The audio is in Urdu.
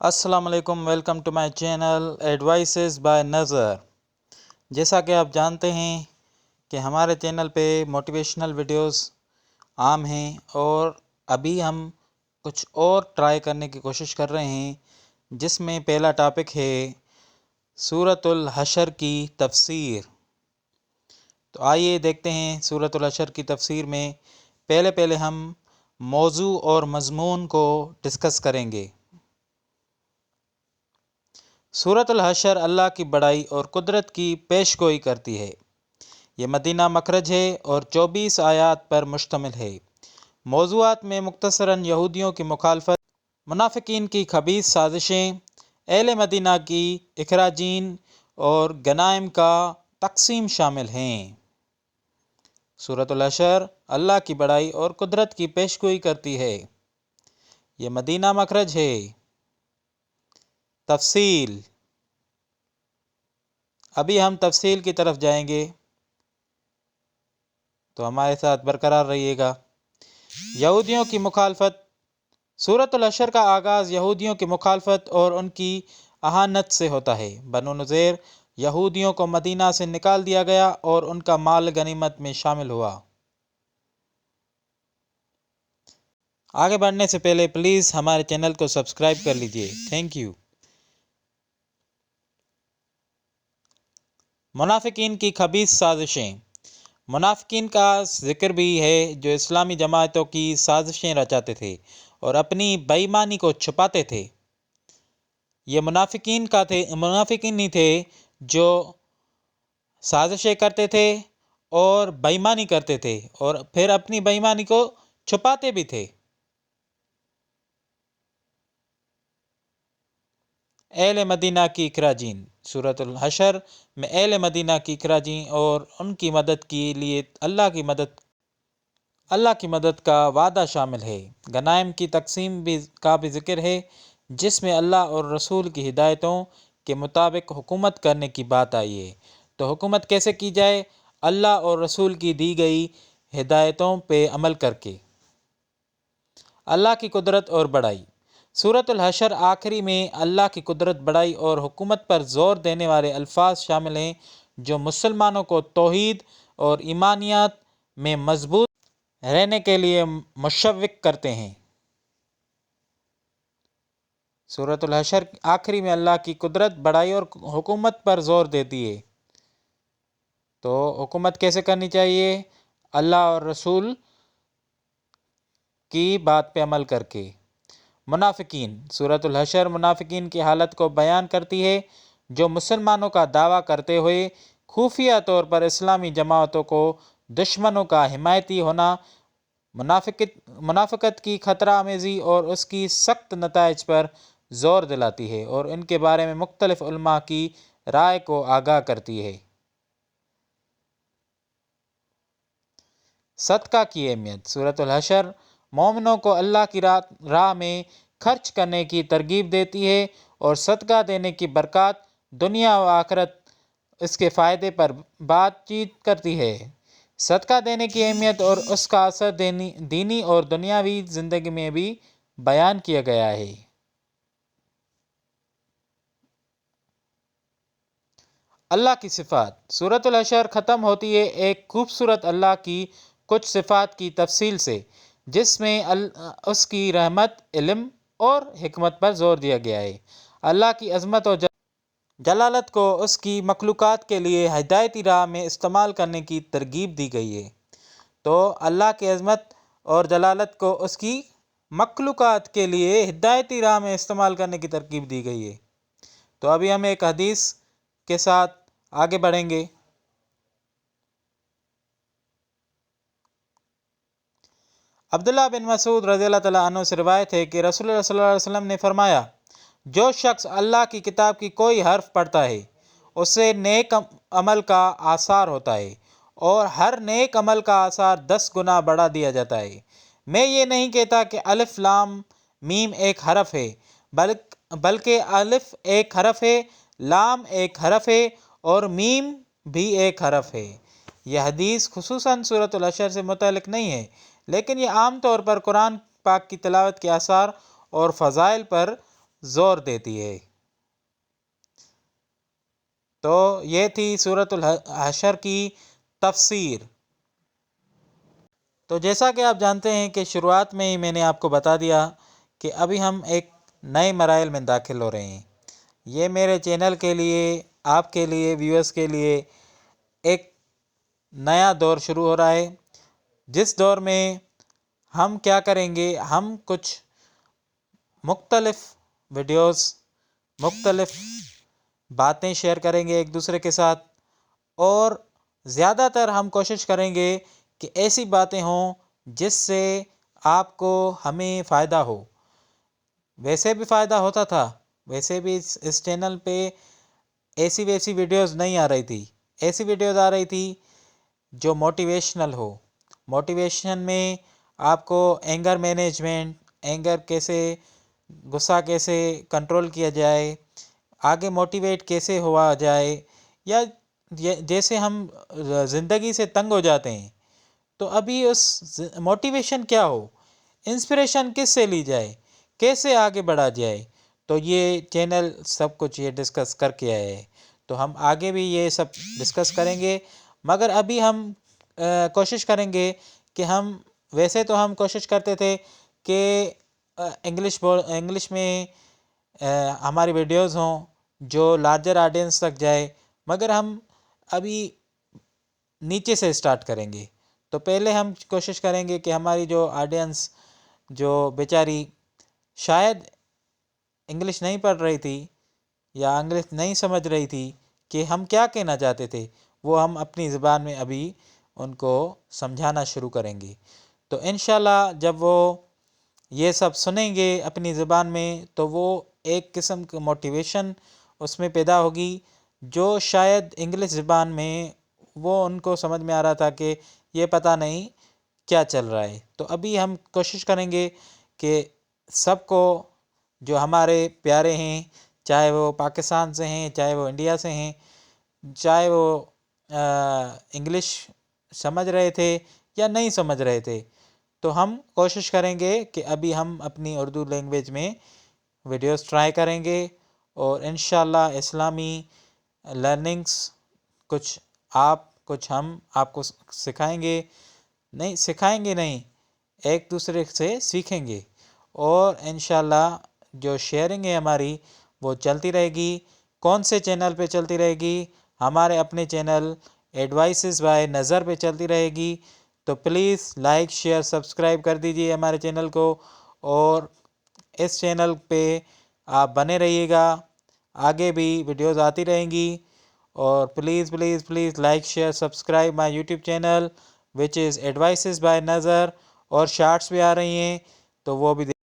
السلام علیکم، welcome to my channel advices by Nazar. جیسا کہ آپ جانتے ہیں کہ ہمارے چینل پہ موٹیویشنل ویڈیوز عام ہیں، اور ابھی ہم کچھ اور ٹرائی کرنے کی کوشش کر رہے ہیں، جس میں پہلا ٹاپک ہے سورۃ الحشر کی تفسیر۔ تو آئیے دیکھتے ہیں سورۃ الحشر کی تفسیر میں پہلے ہم موضوع اور مضمون کو ڈسکس کریں گے۔ سورۃ الحشر اللہ کی بڑائی اور قدرت کی پیش گوئی کرتی ہے۔ یہ مدینہ مخرج ہے اور 24 آیات پر مشتمل ہے۔ موضوعات میں مختصراً یہودیوں کی مخالفت، منافقین کی خبیث سازشیں، اہل مدینہ کی اخراجین اور غنائم کا تقسیم شامل ہیں۔ سورۃ الحشر اللہ کی بڑائی اور قدرت کی پیش گوئی کرتی ہے۔ یہ مدینہ مخرج ہے۔ تفصیل۔ ابھی ہم تفصیل کی طرف جائیں گے، تو ہمارے ساتھ برقرار رہیے گا۔ یہودیوں کی مخالفت۔ سورۃ الحشر کا آغاز یہودیوں کی مخالفت اور ان کی اہانت سے ہوتا ہے۔ بنو نذیر یہودیوں کو مدینہ سے نکال دیا گیا اور ان کا مال غنیمت میں شامل ہوا۔ آگے بڑھنے سے پہلے پلیز ہمارے چینل کو سبسکرائب کر لیجئے۔ Thank you. منافقین کی خبیث سازشیں۔ منافقین کا ذکر بھی ہے جو اسلامی جماعتوں کی سازشیں رچاتے تھے اور اپنی بے ایمانی کو چھپاتے تھے۔ یہ منافقین ہی تھے جو سازشیں کرتے تھے اور بے ایمانی کرتے تھے، اور پھر اپنی بے ایمانی کو چھپاتے بھی تھے۔ اہل مدینہ کی اخراجین۔ سورۃ الحشر میں اہل مدینہ کی اخراجین اور ان کی مدد کے لیے اللہ کی مدد کا وعدہ شامل ہے۔ غنائم کی تقسیم کا بھی ذکر ہے، جس میں اللہ اور رسول کی ہدایتوں کے مطابق حکومت کرنے کی بات آئی ہے۔ تو حکومت کیسے کی جائے؟ اللہ اور رسول کی دی گئی ہدایتوں پہ عمل کر کے۔ اللہ کی قدرت اور بڑائی۔ سورۃ الحشر آخری میں اللہ کی قدرت، بڑائی اور حکومت پر زور دینے والے الفاظ شامل ہیں، جو مسلمانوں کو توحید اور ایمانیات میں مضبوط رہنے کے لیے مشوق کرتے ہیں۔ سورۃ الحشر آخری میں اللہ کی قدرت، بڑائی اور حکومت پر زور دیتی ہے۔ تو حکومت کیسے کرنی چاہیے؟ اللہ اور رسول کی بات پہ عمل کر کے۔ منافقین۔ سورۃ الحشر منافقین کی حالت کو بیان کرتی ہے، جو مسلمانوں کا دعویٰ کرتے ہوئے خفیہ طور پر اسلامی جماعتوں کو دشمنوں کا حمایتی ہونا، منافقت کی خطرہ آمیزی اور اس کی سخت نتائج پر زور دلاتی ہے، اور ان کے بارے میں مختلف علماء کی رائے کو آگاہ کرتی ہے۔ صدقہ کی اہمیت۔ سورۃ الحشر مومنوں کو اللہ کی راہ میں خرچ کرنے کی ترغیب دیتی ہے اور صدقہ دینے کی برکات، دنیا و آخرت اس کے فائدے پر بات چیت کرتی ہے۔ صدقہ دینے کی اہمیت اور اس کا اثر دینی اور دنیاوی زندگی میں بھی بیان کیا گیا ہے۔ اللہ کی صفات۔ سورۃ الحشر ختم ہوتی ہے ایک خوبصورت اللہ کی کچھ صفات کی تفصیل سے، جس میں اس کی رحمت، علم اور حکمت پر زور دیا گیا ہے۔ اللہ کی عظمت اور جلالت کو اس کی مخلوقات کے لیے ہدایتی راہ میں استعمال کرنے کی ترغیب دی گئی ہے۔ تو اللہ کی عظمت اور جلالت کو اس کی مخلوقات کے لیے ہدایتی راہ میں استعمال کرنے کی ترغیب دی گئی ہے۔ تو ابھی ہم ایک حدیث کے ساتھ آگے بڑھیں گے۔ عبداللہ بن مسعود رضی اللہ تعالیٰ عنہ سے روایت ہے کہ رسول اللہ صلی اللہ علیہ وسلم نے فرمایا، جو شخص اللہ کی کتاب کی کوئی حرف پڑھتا ہے، اسے نیک عمل کا آثار ہوتا ہے، اور ہر نیک عمل کا آثار 10 گنا بڑھا دیا جاتا ہے۔ میں یہ نہیں کہتا کہ الف لام میم ایک حرف ہے، بلکہ الف ایک حرف ہے، لام ایک حرف ہے اور میم بھی ایک حرف ہے۔ یہ حدیث خصوصاً سورۃ الحشر سے متعلق نہیں ہے، لیکن یہ عام طور پر قرآن پاک کی تلاوت کے آثار اور فضائل پر زور دیتی ہے۔ تو یہ تھی سورۃ الحشر کی تفسیر۔ تو جیسا کہ آپ جانتے ہیں کہ شروعات میں ہی میں نے آپ کو بتا دیا کہ ابھی ہم ایک نئے مراحل میں داخل ہو رہے ہیں۔ یہ میرے چینل کے لیے، آپ کے لیے، ویورز کے لیے ایک نیا دور شروع ہو رہا ہے، جس دور میں ہم کیا کریں گے، ہم کچھ مختلف ویڈیوز، مختلف باتیں شیئر کریں گے ایک دوسرے کے ساتھ، اور زیادہ تر ہم کوشش کریں گے کہ ایسی باتیں ہوں جس سے آپ کو، ہمیں فائدہ ہو۔ ویسے بھی فائدہ ہوتا تھا، ویسے بھی اس چینل پہ ایسی ویسی ویڈیوز نہیں آ رہی تھی، ایسی ویڈیوز آ رہی تھی جو موٹیویشنل ہو۔ موٹیویشن میں آپ کو اینگر مینجمنٹ، اینگر کیسے، غصہ کیسے کنٹرول کیا جائے، آگے موٹیویٹ کیسے ہوا جائے، یا جیسے ہم زندگی سے تنگ ہو جاتے ہیں تو ابھی اس موٹیویشن کیا ہو، انسپریشن کس سے لی جائے، کیسے آگے بڑھا جائے، تو یہ چینل سب کچھ یہ ڈسکس کر کے آئے ہے۔ تو ہم آگے بھی یہ سب ڈسکس کریں گے، مگر ابھی ہم کوشش کریں گے کہ ہم، ویسے تو ہم کوشش کرتے تھے کہ انگلش میں ہماری ویڈیوز ہوں جو لارجر آڈینس تک جائے، مگر ہم ابھی نیچے سے اسٹارٹ کریں گے۔ تو پہلے ہم کوشش کریں گے کہ ہماری جو آڈینس، جو بیچاری شاید انگلش نہیں پڑھ رہی تھی یا انگلش نہیں سمجھ رہی تھی کہ ہم کیا کہنا چاہتے تھے، وہ ہم اپنی زبان میں ابھی ان کو سمجھانا شروع کریں گے۔ تو انشاءاللہ جب وہ یہ سب سنیں گے اپنی زبان میں تو وہ ایک قسم کی موٹیویشن اس میں پیدا ہوگی، جو شاید انگلش زبان میں وہ ان کو سمجھ میں آ رہا تھا کہ یہ پتہ نہیں کیا چل رہا ہے۔ تو ابھی ہم کوشش کریں گے کہ سب کو، جو ہمارے پیارے ہیں، چاہے وہ پاکستان سے ہیں، چاہے وہ انڈیا سے ہیں، چاہے وہ انگلش سمجھ رہے تھے یا نہیں سمجھ رہے تھے، تو ہم کوشش کریں گے کہ ابھی ہم اپنی اردو لینگویج میں ویڈیوز ٹرائی کریں گے، اور انشاءاللہ اسلامی لرننگس کچھ آپ، کچھ ہم آپ کو سکھائیں گے، نہیں ایک دوسرے سے سیکھیں گے، اور انشاءاللہ جو شیئرنگ ہے ہماری وہ چلتی رہے گی۔ کون سے چینل پہ چلتی رہے گی؟ ہمارے اپنے چینل ایڈوائسز بائی نظر پہ چلتی رہے گی۔ تو پلیز لائک، شیئر، سبسکرائب کر دیجئے ہمارے چینل کو، اور اس چینل پہ آپ بنے رہیے گا، آگے بھی ویڈیوز آتی رہیں گی۔ اور please please please like, share, subscribe my YouTube channel which is advices by نظر، اور شارٹس بھی آ رہی ہیں تو وہ بھی